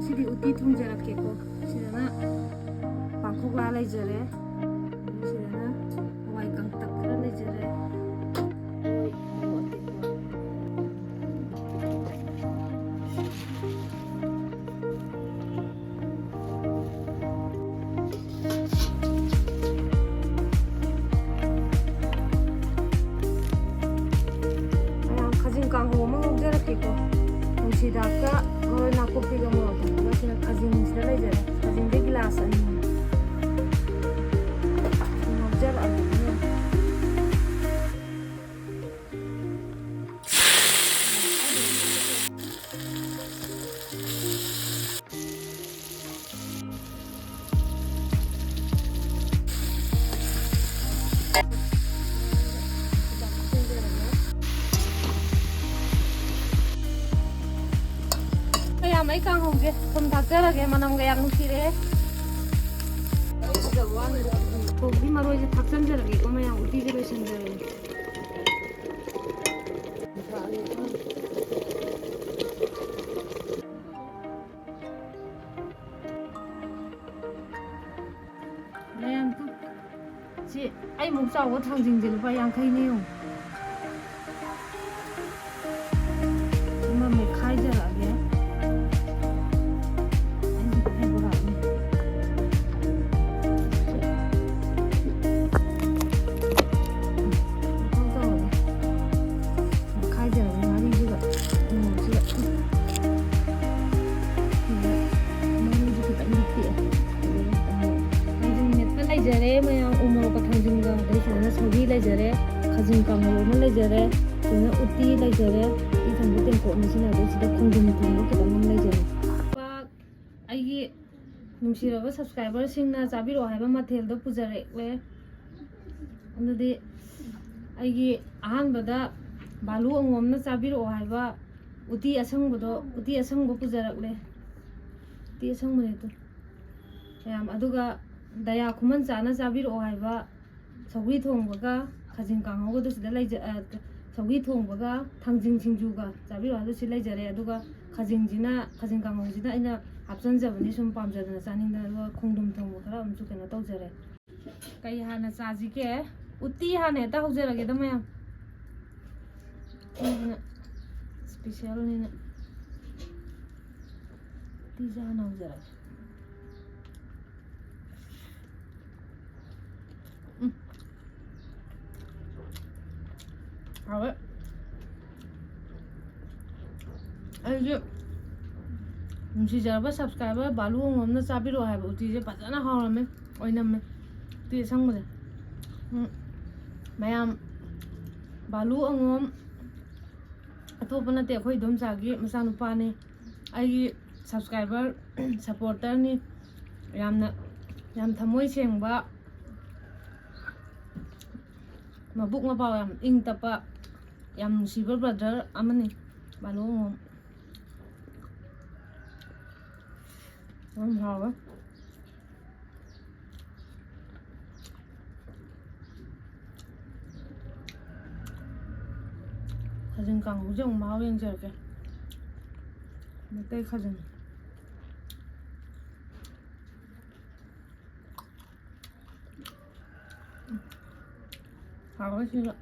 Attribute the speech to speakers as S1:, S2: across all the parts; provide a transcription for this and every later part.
S1: ꯉꯁꯤꯗꯤ ꯎꯇꯤ ꯊꯣꯡꯖꯔꯛꯀꯦꯀꯣ. ꯁꯤꯗꯅ ꯄꯥꯡꯈꯣꯛꯂꯥ ꯂꯩꯖꯔꯦ. ꯁꯤꯗꯅ ꯍꯋꯥꯏ ꯀꯪꯇꯛ ꯈꯔ ꯂꯩꯖꯔꯦ. khajing kangho ma ngaujarake ko nungsidaka hoi nakopi ga mo ta sina khajing sida leijare khajing de glass ani ngaujar ani mấy con hồng kia không thật rất là cái mà nằm cái ăn khi đấy cô đi mà rồi thật chân rất là cái con mày ăn uti cái đôi chân rồi đây em cứ chị anh muốn cháu có thằng gì thì phải ăn khay nhiều mà mày khai ra là cái leijare mayang umor ka thangjing ga dei sina sogi leijare khajing kangho ma leijare sina uti leijare i thangbu ten ko ni sina dei sida khongdum thangbu kita nam leijare pa aigi nungsiraba subscriber singna chabiro haiba mathel do pujare le andudi aigi ahan bada balu angom na chabiro haiba uti asangbo pujarak le uti asang mane to yam aduga daya khuman chana chabiro haiba sogri thongbaga khajing kangho do sida lai sogri thongbaga thangjing singjuga chabiro haiba si leijare aduga khajing kangho jina ina hapsan jabani sum pamjadana chaninda aduga khongdum thongba khara amchu kena tawjare kai hana chaji ke uti hane ta haujarage da mayam special ni na ti jana haujarage rồi anh chị giờ bắt subscriber balu ngom na chabiro hai ba uti je pajana hawrame oiname ti sang mode mayam balu ngom atopana te khoi dom chagi masa nupa ne ai subscriber supporter ni yam thamoi sengba mabuk mapau yam ing tapa yam nungsiba brother amani balu ngom hawa khajing kangho jong mau yang jerke mate khajing hawa sila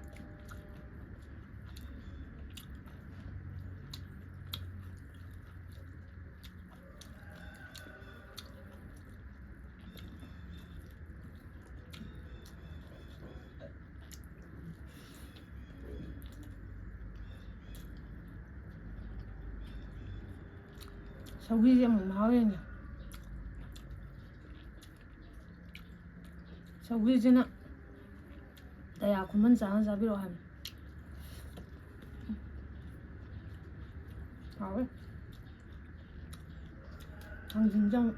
S1: sogi je mo mau yang sogi jina daya khuman chana chabiro hai hawa thangjing jang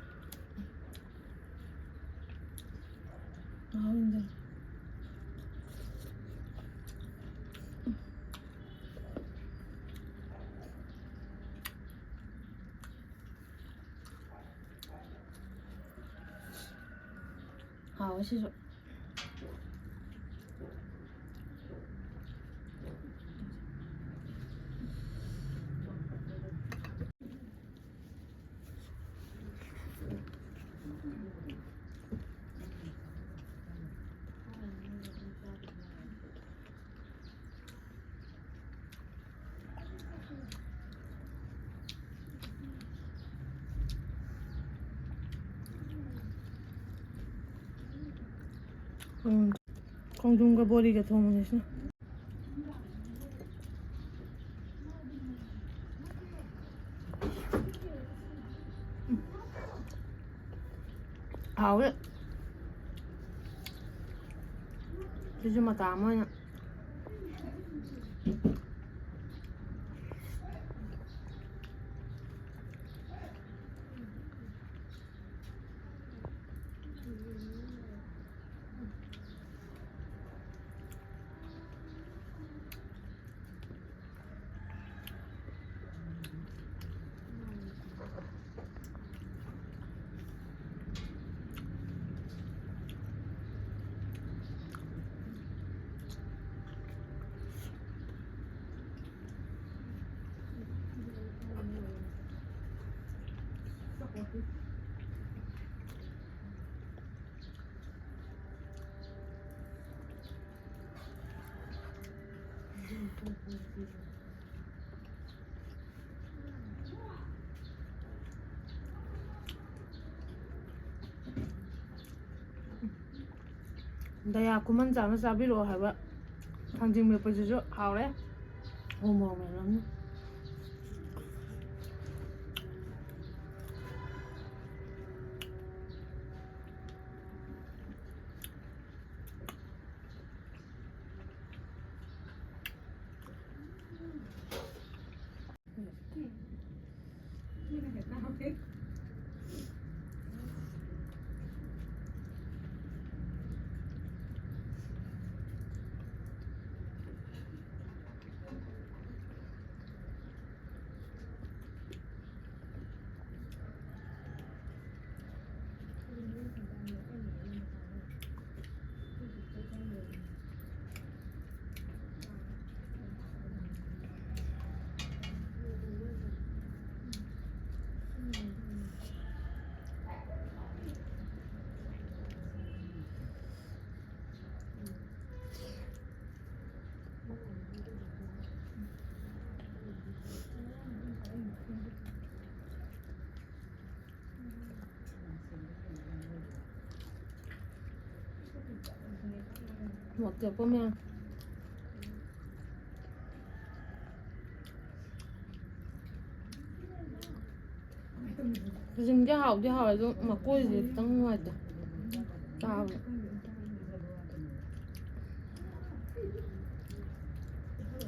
S1: mau yang好，谢谢。ꯈꯣꯡꯗ꯭ꯔꯨꯝꯒ ꯕꯣꯔꯤꯒ ꯊꯣꯡꯕꯅꯦ ꯁꯤꯅ ꯍꯥꯎꯋꯦ ꯁꯤꯁꯨ ꯃꯇꯥ ꯑꯃ ꯑꯣꯏꯅ ꯗꯌꯥ ꯈꯨꯃꯟ ꯆꯥꯅ ꯆꯥꯕꯤꯔꯛꯑꯣ ꯍꯥꯏꯕ ꯊꯥꯡꯖꯤꯡ ꯃꯦꯠꯄꯁꯤꯁꯨ ꯍꯥꯎꯔꯦ ꯃꯣꯔꯣꯛ ꯃꯦꯠꯂꯝꯅꯤ một kiểu của mình dừng cho hậu rồi mà cô gì tăng ngoài được tao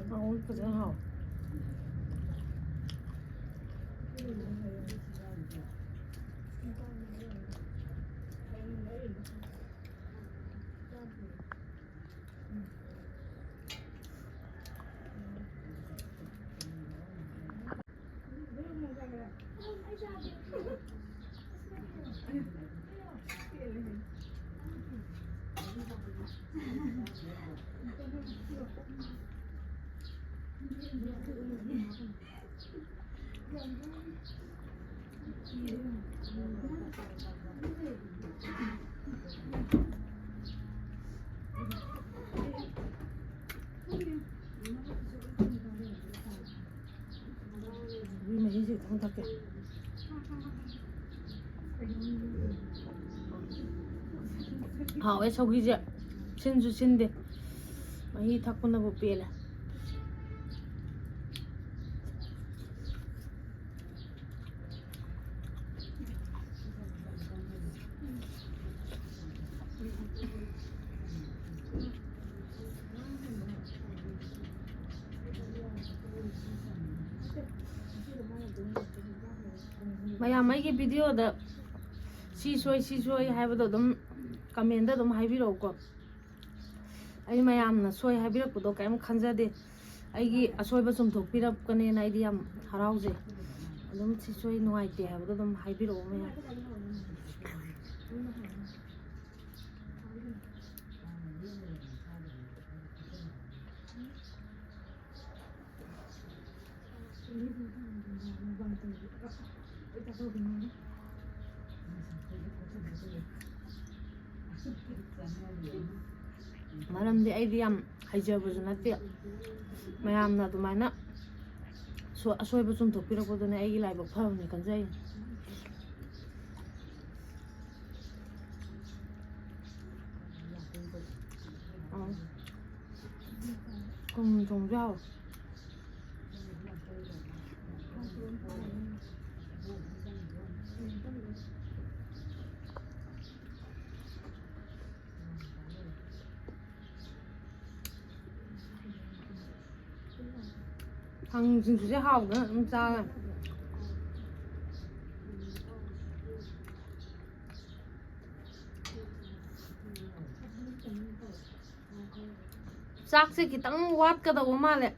S1: không có sẽ hậu mấy gì không thật kìa 하왜 저기지 신주 신데 이 닭고나 못 빼라 ꯃꯌꯥꯝ ꯑꯩꯒꯤ ꯚꯤꯗꯤꯑꯣꯗ ꯁꯤ ꯁꯣꯏ ꯍꯥꯏꯕꯗꯣ ꯑꯗꯨꯝ ꯀꯃꯦꯟꯗ ꯑꯗꯨꯝ ꯍꯥꯏꯕꯤꯔꯛꯎꯀꯣ ꯑꯩ ꯃꯌꯥꯝꯅ ꯁꯣꯏ ꯍꯥꯏꯕꯤꯔꯛꯄꯗꯣ ꯀꯩꯝ ꯈꯟꯖꯗꯦ ꯑꯩꯒꯤ ꯑꯁꯣꯏꯕ ꯆꯨꯝꯊꯣꯛꯄꯤꯔꯛꯄꯅꯦꯅ ꯑꯩꯗꯤ ꯌꯥꯝ ꯍꯔꯥꯎꯖꯩ ꯑꯗꯨꯝ ꯁꯤ ꯁꯣꯏ ꯅꯨꯡꯉꯥꯏꯇꯦ ꯍꯥꯏꯕꯗꯣ ꯑꯗꯨꯝ ꯍꯥꯏꯕꯤꯔꯛꯑꯣ ꯃꯌꯥꯝ ꯃꯔꯝꯗꯤ ꯑꯩꯗꯤ ꯌꯥꯝ ꯍꯩꯖꯕꯁꯨ ꯅꯠꯇꯦ ꯃꯌꯥꯝꯅ ꯑꯗꯨꯃꯥꯏꯅ ꯑꯁꯣꯏꯕ ꯆꯨꯝꯊꯣꯛꯄꯤꯔꯛꯄꯗꯨꯅꯦ ꯑꯩꯒꯤ ꯂꯥꯏꯕꯛ ꯐꯕꯅꯤ ꯈꯟꯖꯩ ꯈꯣꯡꯗ꯭ꯔꯨꯝ ꯊꯣꯡꯕꯁꯨ ꯍꯥꯎꯋꯦ. ꯊꯥꯡꯖꯤꯡꯁꯨ ꯍꯥꯎꯗꯅ ꯑꯗꯨꯝ ꯆꯥꯔꯦ. ꯆꯥꯛꯁꯦ ꯈꯤꯇꯪ ꯋꯥꯠꯀꯗꯧꯕ ꯃꯥꯜꯂꯦ.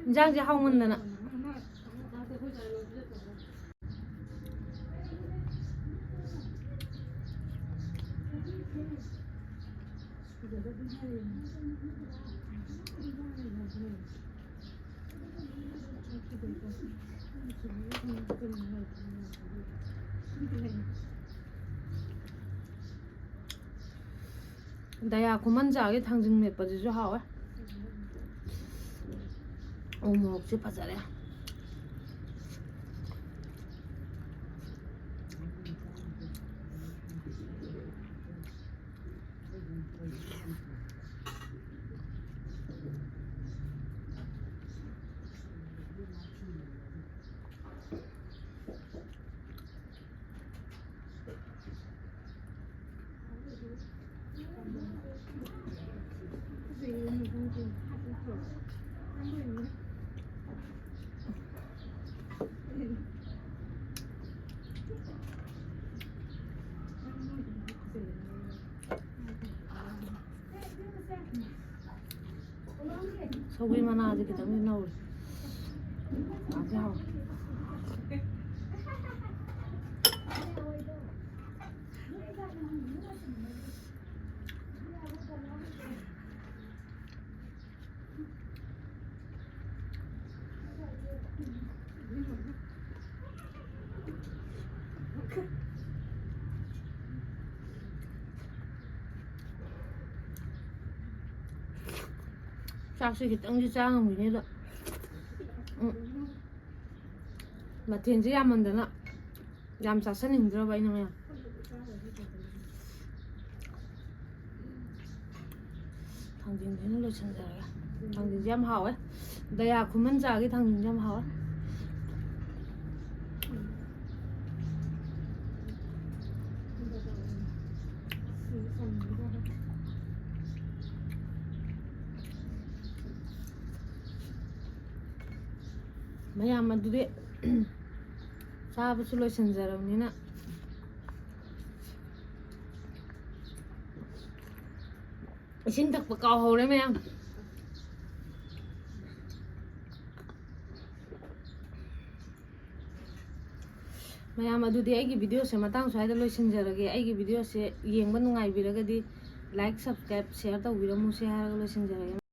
S1: ꯏꯟꯖꯥꯡꯁꯦ ꯍꯥꯎꯃꯟꯗꯅ. ꯗꯌꯥ ꯈꯨꯃꯟꯆꯥꯒꯤ ꯊꯥꯡꯖꯤꯡ ꯃꯦꯠꯄꯁꯤꯁꯨ ꯍꯥꯎꯋꯦ. ꯎ ꯃꯣꯔꯣꯛꯁꯦ ꯐꯖꯔꯦ. Sầu mana thì kita mới nấu. ꯆꯥꯛꯁꯦ ꯈꯤꯇꯪꯗꯤ ꯆꯥ ꯉꯝꯈꯤꯅꯤ. ꯑꯗꯣ ꯃꯊꯦꯜꯁꯦ ꯌꯥꯝꯃꯟꯗꯅ ꯌꯥꯝ ꯆꯥꯁꯟꯅꯤꯡꯗ꯭ꯔꯕ ꯑꯩꯅ ꯃꯌꯥꯝ. ꯊꯥꯡꯖꯤꯡꯁꯤꯅ ꯂꯣꯏꯁꯤꯟꯖꯔꯒꯦ. ꯊꯥꯡꯖꯤꯡꯁꯦ ꯌꯥꯝ ꯍꯥꯎꯋꯦ. ꯗꯌꯥ ꯈꯨꯃꯟꯆꯥꯒꯤ ꯊꯥꯡꯖꯤꯡꯁꯦ ꯌꯥꯝ ꯍꯥꯎꯋꯦ. ꯃꯌꯥꯝ ꯑꯗꯨꯗꯤ ꯆꯥꯕꯁꯨ ꯂꯣꯏꯁꯤꯟꯖꯔꯕꯅꯤꯅ ꯏꯁꯤꯡ ꯊꯛꯄ ꯀꯥꯎꯍꯧꯔꯦ ꯃꯌꯥꯝ. ꯃꯌꯥꯝ ꯑꯗꯨꯗꯤ ꯑꯩꯒꯤ ꯚꯤꯗꯤꯑꯣꯁꯦ ꯃꯇꯥꯡ ꯁ꯭ꯋꯥꯏꯗ ꯂꯣꯏꯁꯤꯟꯖꯔꯒꯦ. ꯑꯩꯒꯤ ꯚꯤꯗꯤꯑꯣꯁꯦ ꯌꯦꯡꯕ ꯅꯨꯡꯉꯥꯏꯕꯤꯔꯒꯗꯤ ꯂꯥꯏꯛ, ꯁꯕꯁꯀ꯭ꯔꯥꯏꯕ, ꯁꯦꯌꯔ ꯇꯧꯕꯤꯔꯝꯃꯨ ꯍꯥꯏꯔꯒ ꯂꯣꯏꯁꯤꯟꯖꯔꯒꯦ.